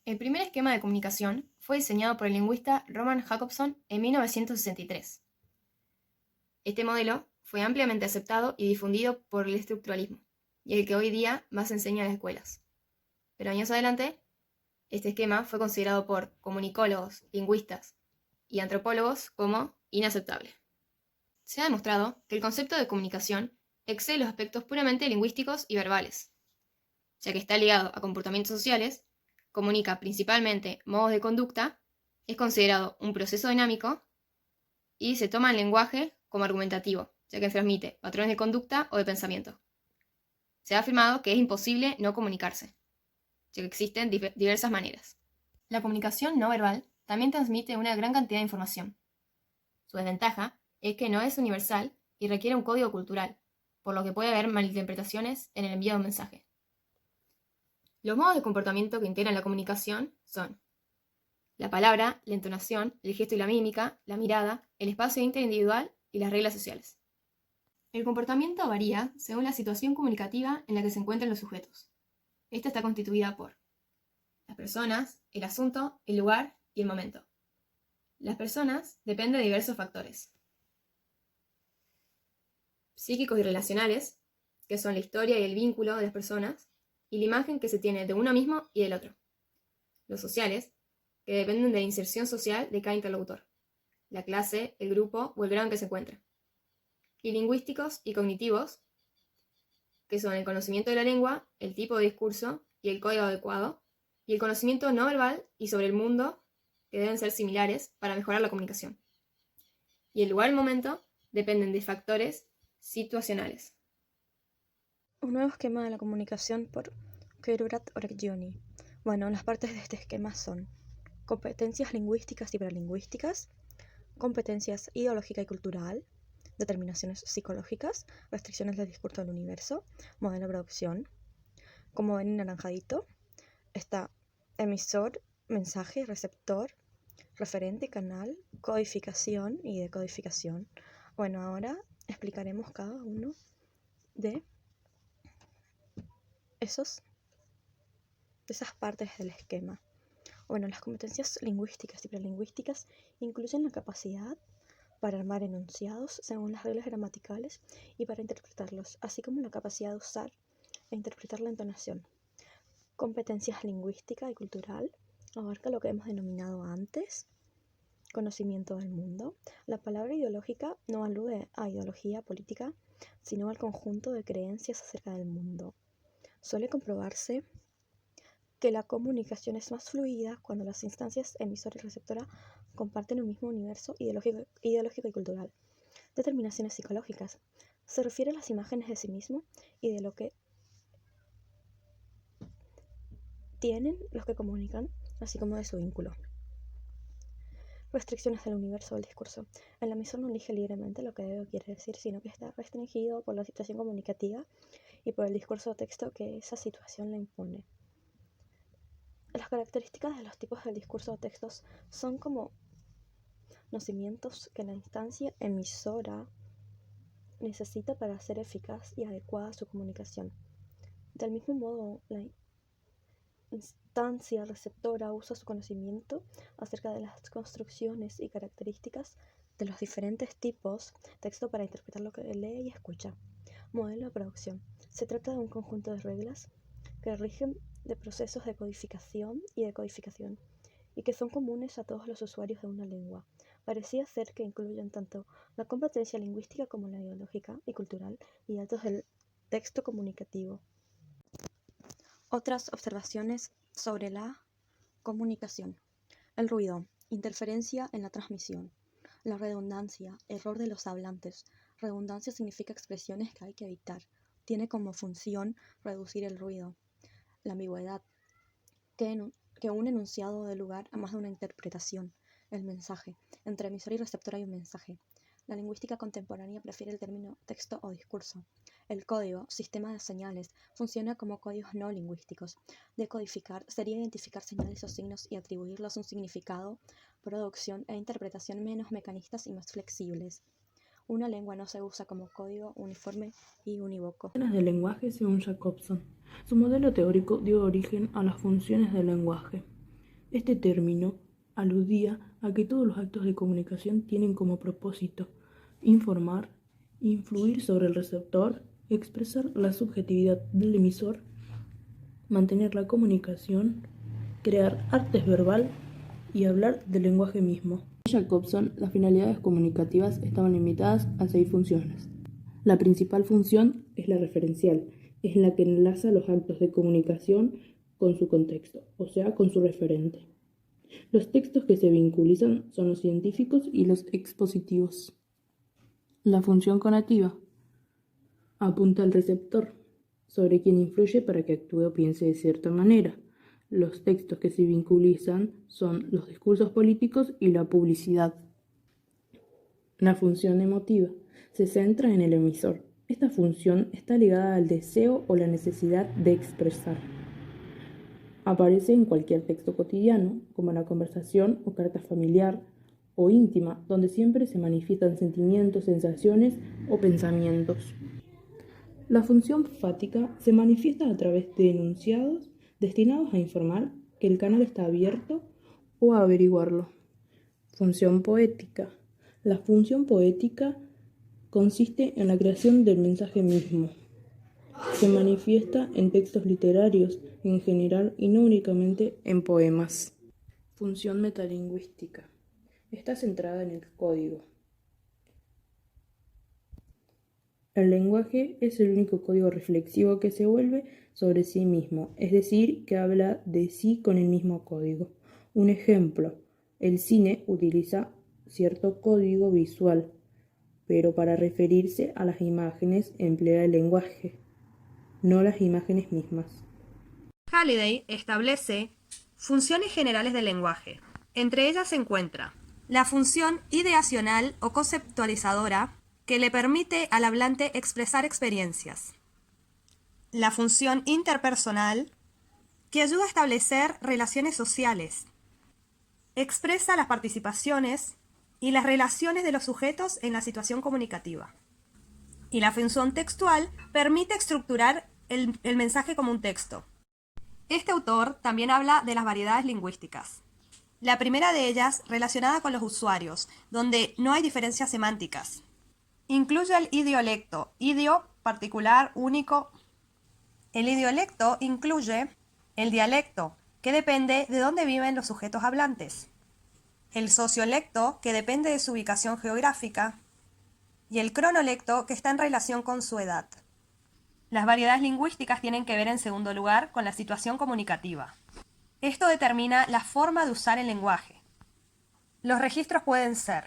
El primer esquema de comunicación fue diseñado por el lingüista Roman Jakobson en 1963. Este modelo fue ampliamente aceptado y difundido por el estructuralismo, y el que hoy día más se enseña en las escuelas. Pero años adelante, este esquema fue considerado por comunicólogos, lingüistas y antropólogos como inaceptable. Se ha demostrado que el concepto de comunicación excede los aspectos puramente lingüísticos y verbales, ya que está ligado a comportamientos sociales, comunica principalmente modos de conducta, es considerado un proceso dinámico y se toma el lenguaje como argumentativo, ya que transmite patrones de conducta o de pensamiento. Se ha afirmado que es imposible no comunicarse, ya que existen diversas maneras. La comunicación no verbal también transmite una gran cantidad de información. Su desventaja es que no es universal y requiere un código cultural, por lo que puede haber malinterpretaciones en el envío de un mensaje. Los modos de comportamiento que integran la comunicación son la palabra, la entonación, el gesto y la mímica, la mirada, el espacio interindividual y las reglas sociales. El comportamiento varía según la situación comunicativa en la que se encuentran los sujetos. Esta está constituida por las personas, el asunto, el lugar y el momento. Las personas dependen de diversos factores psíquicos y relacionales, que son la historia y el vínculo de las personas, y la imagen que se tiene de uno mismo y del otro. Los sociales, que dependen de la inserción social de cada interlocutor, la clase, el grupo o el grado en que se encuentra. Y lingüísticos y cognitivos, que son el conocimiento de la lengua, el tipo de discurso y el código adecuado, y el conocimiento no verbal y sobre el mundo, que deben ser similares para mejorar la comunicación. Y el lugar y el momento dependen de factores situacionales. Un nuevo esquema de la comunicación por Kerurat Oreggioni. Bueno, las partes de este esquema son competencias lingüísticas y prelingüísticas, competencias ideológica y cultural, determinaciones psicológicas, restricciones del discurso del universo, modelo de producción. Como ven en naranjadito, está emisor, mensaje, receptor, referente, canal, codificación y decodificación. Bueno, ahora explicaremos cada uno de esas partes del esquema. Bueno, las competencias lingüísticas y prelingüísticas incluyen la capacidad para armar enunciados según las reglas gramaticales y para interpretarlos, así como la capacidad de usar e interpretar la entonación. Competencias lingüística y cultural abarca lo que hemos denominado antes conocimiento del mundo. La palabra ideológica no alude a ideología política, sino al conjunto de creencias acerca del mundo. Suele comprobarse que la comunicación es más fluida cuando las instancias emisora y receptora comparten un mismo universo ideológico y cultural. Determinaciones psicológicas. Se refiere a las imágenes de sí mismo y de lo que tienen los que comunican, así como de su vínculo. Restricciones del universo del discurso. El emisor no elige libremente lo que debe o quiere decir, sino que está restringido por la situación comunicativa y por el discurso o texto que esa situación le impone. Las características de los tipos del discurso o textos son como conocimientos que la instancia emisora necesita para ser eficaz y adecuada su comunicación. Del mismo modo, la instancia receptora usa su conocimiento acerca de las construcciones y características de los diferentes tipos de texto para interpretar lo que lee y escucha. Modelo de producción. Se trata de un conjunto de reglas que rigen de procesos de codificación y decodificación y que son comunes a todos los usuarios de una lengua. Parecía ser que incluyen tanto la competencia lingüística como la ideológica y cultural y datos del texto comunicativo. Otras observaciones sobre la comunicación. El ruido, interferencia en la transmisión. La redundancia, error de los hablantes. Redundancia significa expresiones que hay que evitar. Tiene como función reducir el ruido. La ambigüedad, que un enunciado dé lugar a más de una interpretación. El mensaje. Entre emisor y receptor hay un mensaje. La lingüística contemporánea prefiere el término texto o discurso. El código, sistema de señales, funciona como códigos no lingüísticos. Decodificar sería identificar señales o signos y atribuirlos un significado, producción e interpretación menos mecanistas y más flexibles. Una lengua no se usa como código uniforme y unívoco. Funciones del lenguaje según Jacobson. Su modelo teórico dio origen a las funciones del lenguaje. Este término aludía a que todos los actos de comunicación tienen como propósito informar, influir sobre el receptor, expresar la subjetividad del emisor, mantener la comunicación, crear arte verbal y hablar del lenguaje mismo. Según Jacobson, las finalidades comunicativas estaban limitadas a 6 funciones. La principal función es la referencial, es la que enlaza los actos de comunicación con su contexto, o sea, con su referente. Los textos que se vinculizan son los científicos y los expositivos. La función conativa apunta al receptor, sobre quien influye para que actúe o piense de cierta manera. Los textos que se vinculizan son los discursos políticos y la publicidad. La función emotiva se centra en el emisor. Esta función está ligada al deseo o la necesidad de expresar. Aparece en cualquier texto cotidiano, como la conversación o carta familiar o íntima, donde siempre se manifiestan sentimientos, sensaciones o pensamientos. La función fática se manifiesta a través de enunciados destinados a informar que el canal está abierto o a averiguarlo. Función poética. La función poética consiste en la creación del mensaje mismo. Se manifiesta en textos literarios en general y no únicamente en poemas. Función metalingüística. Está centrada en el código. El lenguaje es el único código reflexivo que se vuelve sobre sí mismo, es decir, que habla de sí con el mismo código. Un ejemplo, el cine utiliza cierto código visual, pero para referirse a las imágenes emplea el lenguaje, no las imágenes mismas. Halliday establece funciones generales del lenguaje. Entre ellas se encuentra la función ideacional o conceptualizadora, que le permite al hablante expresar experiencias. La función interpersonal, que ayuda a establecer relaciones sociales. Expresa las participaciones y las relaciones de los sujetos en la situación comunicativa. Y la función textual permite estructurar el mensaje como un texto. Este autor también habla de las variedades lingüísticas. La primera de ellas relacionada con los usuarios, donde no hay diferencias semánticas. Incluye el idiolecto, idio, particular, único. El idiolecto incluye el dialecto, que depende de dónde viven los sujetos hablantes. El sociolecto, que depende de su ubicación geográfica. Y el cronolecto, que está en relación con su edad. Las variedades lingüísticas tienen que ver, en segundo lugar, con la situación comunicativa. Esto determina la forma de usar el lenguaje. Los registros pueden ser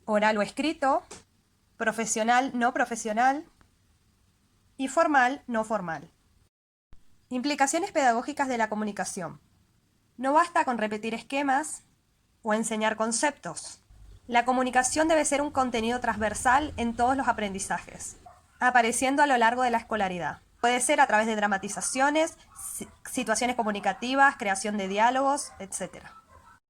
oral o escrito, profesional, no profesional y formal, no formal. Implicaciones pedagógicas de la comunicación. No basta con repetir esquemas o enseñar conceptos. La comunicación debe ser un contenido transversal en todos los aprendizajes, apareciendo a lo largo de la escolaridad. Puede ser a través de dramatizaciones, situaciones comunicativas, creación de diálogos, etc.